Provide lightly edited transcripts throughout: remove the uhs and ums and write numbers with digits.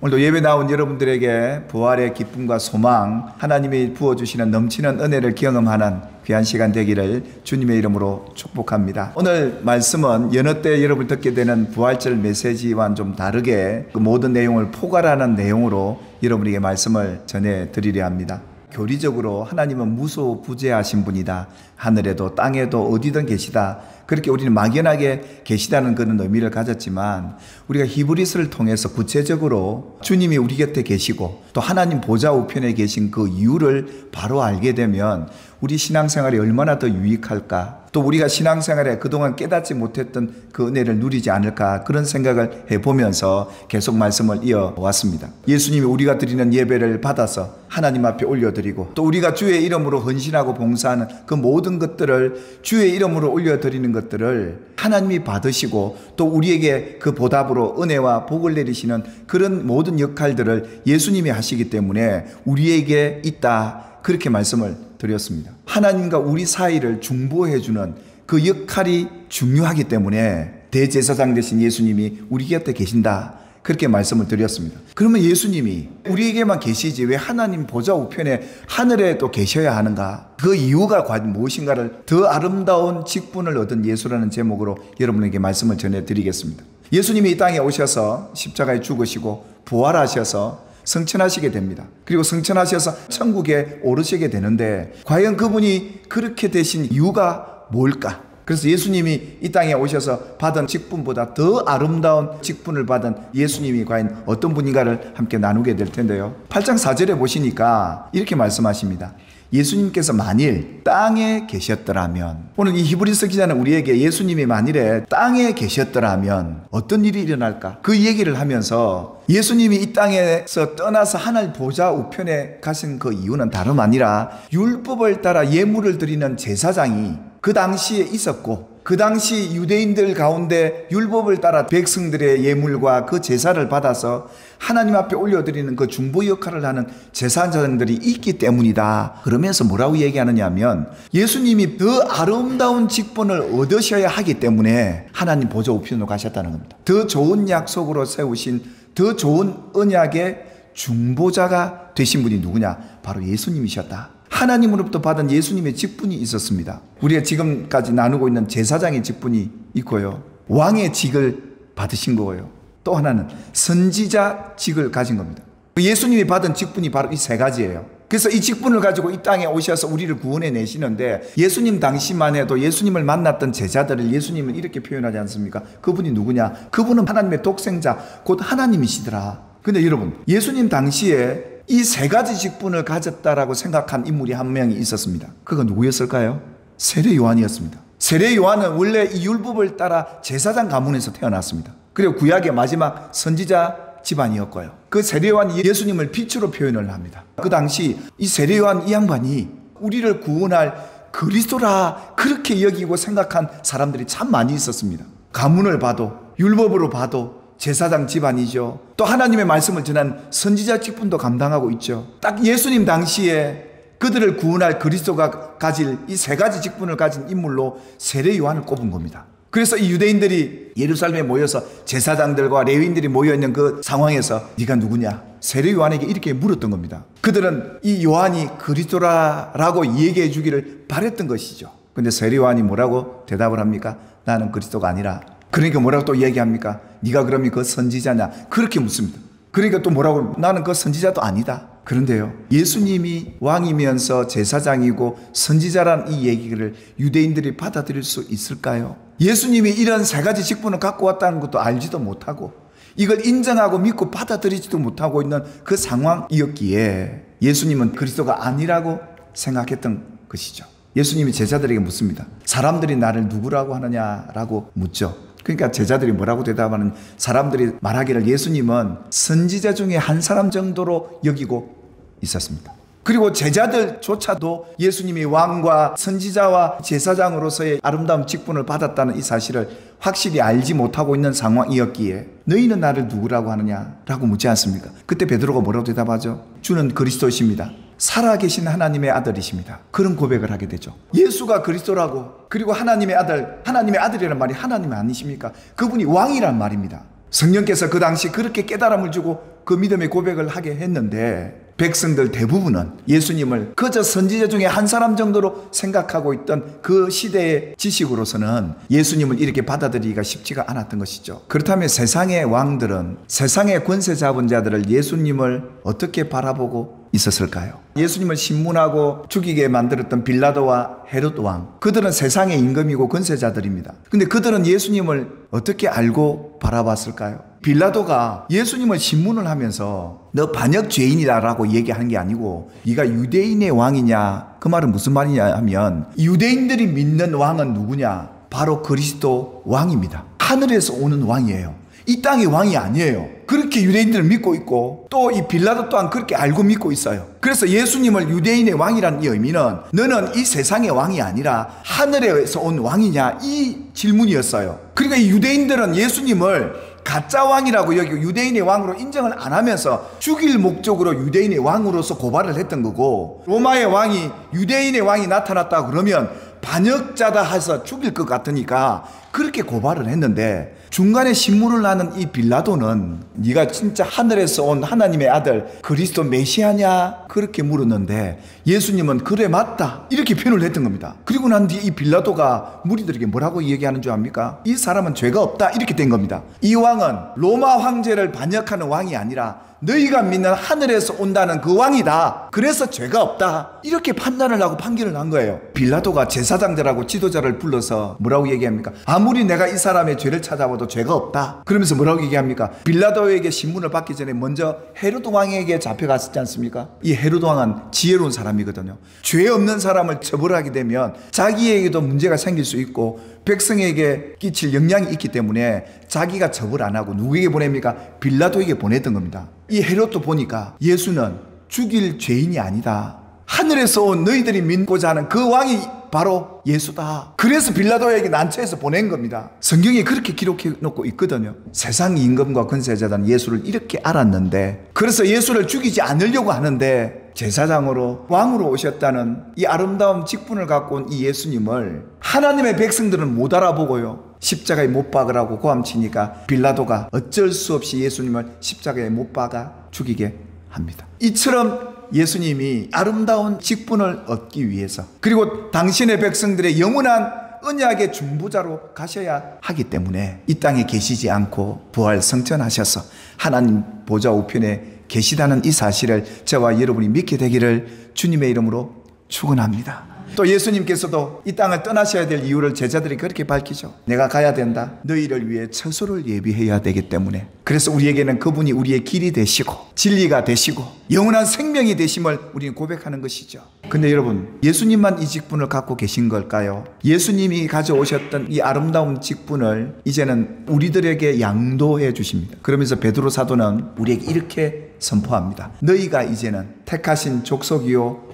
오늘도 예배 나온 여러분들에게 부활의 기쁨과 소망, 하나님이 부어주시는 넘치는 은혜를 경험하는 귀한 시간 되기를 주님의 이름으로 축복합니다. 오늘 말씀은 여느 때 여러분 듣게 되는 부활절 메시지와는 좀 다르게 그 모든 내용을 포괄하는 내용으로 여러분에게 말씀을 전해드리려 합니다. 교리적으로 하나님은 무소부재하신 분이다. 하늘에도 땅에도 어디든 계시다. 그렇게 우리는 막연하게 계시다는 그런 의미를 가졌지만, 우리가 히브리서를 통해서 구체적으로 주님이 우리 곁에 계시고 또 하나님 보좌 우편에 계신 그 이유를 바로 알게 되면 우리 신앙생활이 얼마나 더 유익할까, 또 우리가 신앙생활에 그동안 깨닫지 못했던 그 은혜를 누리지 않을까, 그런 생각을 해보면서 계속 말씀을 이어왔습니다. 예수님이 우리가 드리는 예배를 받아서 하나님 앞에 올려드리고, 또 우리가 주의 이름으로 헌신하고 봉사하는 그 모든 것들을, 주의 이름으로 올려드리는 것들을 하나님이 받으시고 또 우리에게 그 보답으로 은혜와 복을 내리시는 그런 모든 역할들을 예수님이 하시기 때문에 우리에게 있다, 그렇게 말씀을 드렸습니다. 하나님과 우리 사이를 중보해주는 그 역할이 중요하기 때문에 대제사장 되신 예수님이 우리 곁에 계신다, 그렇게 말씀을 드렸습니다. 그러면 예수님이 우리에게만 계시지 왜 하나님 보좌 우편에 하늘에도 계셔야 하는가? 그 이유가 과연 무엇인가를 더 아름다운 직분을 얻은 예수라는 제목으로 여러분에게 말씀을 전해드리겠습니다. 예수님이 이 땅에 오셔서 십자가에 죽으시고 부활하셔서 성천하시게 됩니다. 그리고 성천하셔서 천국에 오르시게 되는데, 과연 그분이 그렇게 되신 이유가 뭘까? 그래서 예수님이 이 땅에 오셔서 받은 직분보다 더 아름다운 직분을 받은 예수님이 과연 어떤 분인가를 함께 나누게 될 텐데요. 8장 4절에 보시니까 이렇게 말씀하십니다. 예수님께서 만일 땅에 계셨더라면, 오늘 이 히브리서 기자는 우리에게 예수님이 만일에 땅에 계셨더라면 어떤 일이 일어날까? 그 얘기를 하면서 예수님이 이 땅에서 떠나서 하늘 보좌 우편에 가신 그 이유는 다름 아니라 율법을 따라 예물을 드리는 제사장이 그 당시에 있었고, 그 당시 유대인들 가운데 율법을 따라 백성들의 예물과 그 제사를 받아서 하나님 앞에 올려드리는 그 중보 역할을 하는 제사장들이 있기 때문이다. 그러면서 뭐라고 얘기하느냐 하면, 예수님이 더 아름다운 직분을 얻으셔야 하기 때문에 하나님 보좌 우편으로 가셨다는 겁니다. 더 좋은 약속으로 세우신 더 좋은 언약의 중보자가 되신 분이 누구냐? 바로 예수님이셨다. 하나님으로부터 받은 예수님의 직분이 있었습니다. 우리가 지금까지 나누고 있는 제사장의 직분이 있고요, 왕의 직을 받으신 거예요. 또 하나는 선지자 직을 가진 겁니다. 예수님이 받은 직분이 바로 이 세 가지예요. 그래서 이 직분을 가지고 이 땅에 오셔서 우리를 구원해 내시는데, 예수님 당시만 해도 예수님을 만났던 제자들을 예수님은 이렇게 표현하지 않습니까? 그분이 누구냐? 그분은 하나님의 독생자, 곧 하나님이시더라. 근데 여러분, 예수님 당시에 이 세 가지 직분을 가졌다라고 생각한 인물이 한 명이 있었습니다. 그건 누구였을까요? 세례 요한이었습니다. 세례 요한은 원래 이 율법을 따라 제사장 가문에서 태어났습니다. 그리고 구약의 마지막 선지자 집안이었고요. 그 세례 요한이 예수님을 빛으로 표현을 합니다. 그 당시 이 세례 요한 이 양반이 우리를 구원할 그리스도라 그렇게 여기고 생각한 사람들이 참 많이 있었습니다. 가문을 봐도, 율법으로 봐도 제사장 집안이죠. 또 하나님의 말씀을 전한 선지자 직분도 감당하고 있죠. 딱 예수님 당시에 그들을 구원할 그리스도가 가질 이 세 가지 직분을 가진 인물로 세례 요한을 꼽은 겁니다. 그래서 이 유대인들이 예루살렘에 모여서 제사장들과 레위인들이 모여있는 그 상황에서 네가 누구냐? 세례 요한에게 이렇게 물었던 겁니다. 그들은 이 요한이 그리스도라고 얘기해 주기를 바랬던 것이죠. 근데 세례 요한이 뭐라고 대답을 합니까? 나는 그리스도가 아니라. 그러니까 뭐라고 또 얘기합니까? 네가 그러면 그 선지자냐? 그렇게 묻습니다. 그러니까 또 뭐라고? 나는 그 선지자도 아니다. 그런데요, 예수님이 왕이면서 제사장이고 선지자란 이 얘기를 유대인들이 받아들일 수 있을까요? 예수님이 이런 세 가지 직분을 갖고 왔다는 것도 알지도 못하고, 이걸 인정하고 믿고 받아들이지도 못하고 있는 그 상황이었기에 예수님은 그리스도가 아니라고 생각했던 것이죠. 예수님이 제자들에게 묻습니다. 사람들이 나를 누구라고 하느냐라고 묻죠. 그러니까 제자들이 뭐라고 대답하는, 사람들이 말하기를 예수님은 선지자 중에 한 사람 정도로 여기고 있었습니다. 그리고 제자들조차도 예수님이 왕과 선지자와 제사장으로서의 아름다운 직분을 받았다는 이 사실을 확실히 알지 못하고 있는 상황이었기에 너희는 나를 누구라고 하느냐라고 묻지 않습니까? 그때 베드로가 뭐라고 대답하죠? 주는 그리스도이십니다. 살아계신 하나님의 아들이십니다. 그런 고백을 하게 되죠. 예수가 그리스도라고, 그리고 하나님의 아들, 하나님의 아들이라는 말이 하나님 아니십니까? 그분이 왕이란 말입니다. 성령께서 그 당시 그렇게 깨달음을 주고 그 믿음의 고백을 하게 했는데 백성들 대부분은 예수님을 그저 선지자 중에 한 사람 정도로 생각하고 있던 그 시대의 지식으로서는 예수님을 이렇게 받아들이기가 쉽지가 않았던 것이죠. 그렇다면 세상의 왕들은, 세상의 권세 잡은 자들을 예수님을 어떻게 바라보고 있었을까요? 예수님을 신문하고 죽이게 만들었던 빌라도와 헤롯 왕, 그들은 세상의 임금이고 권세자들입니다. 근데 그들은 예수님을 어떻게 알고 바라봤을까요? 빌라도가 예수님을 신문을 하면서 너 반역 죄인이다라고 얘기한 게 아니고 네가 유대인의 왕이냐, 그 말은 무슨 말이냐 하면 유대인들이 믿는 왕은 누구냐? 바로 그리스도 왕입니다. 하늘에서 오는 왕이에요. 이 땅의 왕이 아니에요. 그렇게 유대인들을 믿고 있고 또 이 빌라도 또한 그렇게 알고 믿고 있어요. 그래서 예수님을 유대인의 왕이라는 이 의미는 너는 이 세상의 왕이 아니라 하늘에서 온 왕이냐, 이 질문이었어요. 그러니까 이 유대인들은 예수님을 가짜 왕이라고 여기고 유대인의 왕으로 인정을 안 하면서 죽일 목적으로 유대인의 왕으로서 고발을 했던 거고, 로마의 왕이 유대인의 왕이 나타났다 그러면 반역자다 해서 죽일 것 같으니까 그렇게 고발을 했는데, 중간에 신문을 하는 이 빌라도는 네가 진짜 하늘에서 온 하나님의 아들 그리스도 메시아냐 그렇게 물었는데 예수님은 그래 맞다 이렇게 표현을 했던 겁니다. 그리고 난 뒤에 이 빌라도가 무리들에게 뭐라고 얘기하는 줄 압니까? 이 사람은 죄가 없다 이렇게 된 겁니다. 이 왕은 로마 황제를 반역하는 왕이 아니라 너희가 믿는 하늘에서 온다는 그 왕이다. 그래서 죄가 없다. 이렇게 판단을 하고 판결을 한 거예요. 빌라도가 제사장들하고 지도자를 불러서 뭐라고 얘기합니까? 아무리 내가 이 사람의 죄를 찾아봐도 죄가 없다. 그러면서 뭐라고 얘기합니까? 빌라도에게 신문을 받기 전에 먼저 헤롯 왕에게 잡혀갔었지 않습니까? 이 헤롯 왕은 지혜로운 사람이거든요. 죄 없는 사람을 처벌하게 되면 자기에게도 문제가 생길 수 있고 백성에게 끼칠 영향이 있기 때문에 자기가 처벌 안 하고 누구에게 보냅니까? 빌라도에게 보냈던 겁니다. 이 헤롯도 보니까 예수는 죽일 죄인이 아니다. 하늘에서 온 너희들이 믿고자 하는 그 왕이 바로 예수다. 그래서 빌라도에게 난처해서 보낸 겁니다. 성경에 그렇게 기록해 놓고 있거든요. 세상 임금과 권세자들은 예수를 이렇게 알았는데, 그래서 예수를 죽이지 않으려고 하는데 제사장으로 왕으로 오셨다는 이 아름다운 직분을 갖고 온 이 예수님을 하나님의 백성들은 못 알아보고요, 십자가에 못 박으라고 고함치니까 빌라도가 어쩔 수 없이 예수님을 십자가에 못 박아 죽이게 합니다. 이처럼 예수님이 아름다운 직분을 얻기 위해서, 그리고 당신의 백성들의 영원한 언약의 중보자로 가셔야 하기 때문에 이 땅에 계시지 않고 부활 승천하셔서 하나님 보좌 우편에 계시다는 이 사실을 저와 여러분이 믿게 되기를 주님의 이름으로 축원합니다. 또 예수님께서도 이 땅을 떠나셔야 될 이유를 제자들이 그렇게 밝히죠. 내가 가야 된다. 너희를 위해 처소를 예비해야 되기 때문에. 그래서 우리에게는 그분이 우리의 길이 되시고 진리가 되시고 영원한 생명이 되심을 우리는 고백하는 것이죠. 근데 여러분, 예수님만 이 직분을 갖고 계신 걸까요? 예수님이 가져오셨던 이 아름다운 직분을 이제는 우리들에게 양도해 주십니다. 그러면서 베드로 사도는 우리에게 이렇게 선포합니다. 너희가 이제는 택하신 족속이요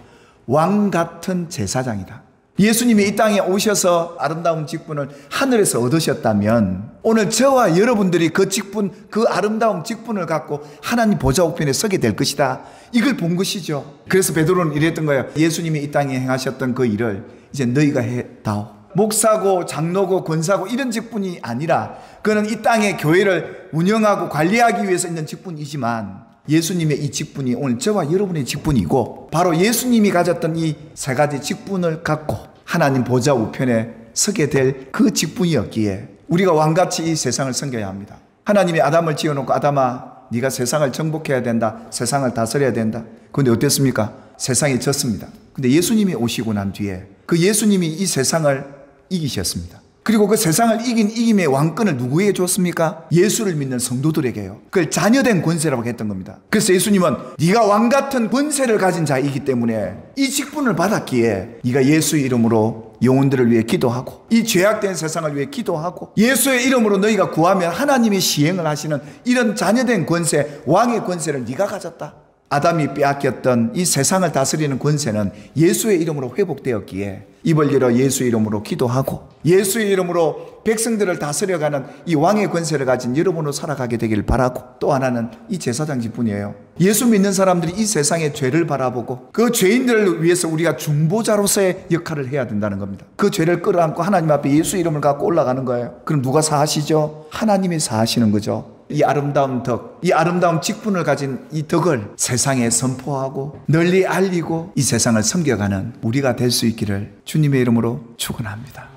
왕 같은 제사장이다. 예수님이 이 땅에 오셔서 아름다운 직분을 하늘에서 얻으셨다면 오늘 저와 여러분들이 그 직분, 그 아름다운 직분을 갖고 하나님 보좌 우편에 서게 될 것이다. 이걸 본 것이죠. 그래서 베드로는 이랬던 거예요. 예수님이 이 땅에 행하셨던 그 일을 이제 너희가 해다오. 목사고 장로고 권사고 이런 직분이 아니라 그는 이 땅의 교회를 운영하고 관리하기 위해서 있는 직분이지만 예수님의 이 직분이 오늘 저와 여러분의 직분이고, 바로 예수님이 가졌던 이 세 가지 직분을 갖고 하나님 보좌 우편에 서게 될 그 직분이었기에 우리가 왕같이 이 세상을 섬겨야 합니다. 하나님이 아담을 지어놓고 아담아 네가 세상을 정복해야 된다, 세상을 다스려야 된다. 그런데 어땠습니까? 세상이 졌습니다. 근데 예수님이 오시고 난 뒤에 그 예수님이 이 세상을 이기셨습니다. 그리고 그 세상을 이긴 이김의 왕권을 누구에게 줬습니까? 예수를 믿는 성도들에게요. 그걸 자녀된 권세라고 했던 겁니다. 그래서 예수님은 네가 왕같은 권세를 가진 자이기 때문에 이 직분을 받았기에 네가 예수의 이름으로 영혼들을 위해 기도하고 이 죄악된 세상을 위해 기도하고 예수의 이름으로 너희가 구하면 하나님이 시행을 하시는 이런 자녀된 권세, 왕의 권세를 네가 가졌다. 아담이 빼앗겼던 이 세상을 다스리는 권세는 예수의 이름으로 회복되었기에 입을 열어 예수의 이름으로 기도하고 예수의 이름으로 백성들을 다스려가는 이 왕의 권세를 가진 여러분으로 살아가게 되길 바라고, 또 하나는 이 제사장 직분이에요. 예수 믿는 사람들이 이 세상의 죄를 바라보고 그 죄인들을 위해서 우리가 중보자로서의 역할을 해야 된다는 겁니다. 그 죄를 끌어안고 하나님 앞에 예수 이름을 갖고 올라가는 거예요. 그럼 누가 사하시죠? 하나님이 사하시는 거죠. 이 아름다운 덕, 이 아름다운 직분을 가진 이 덕을 세상에 선포하고 널리 알리고 이 세상을 섬겨가는 우리가 될 수 있기를 주님의 이름으로 축원합니다.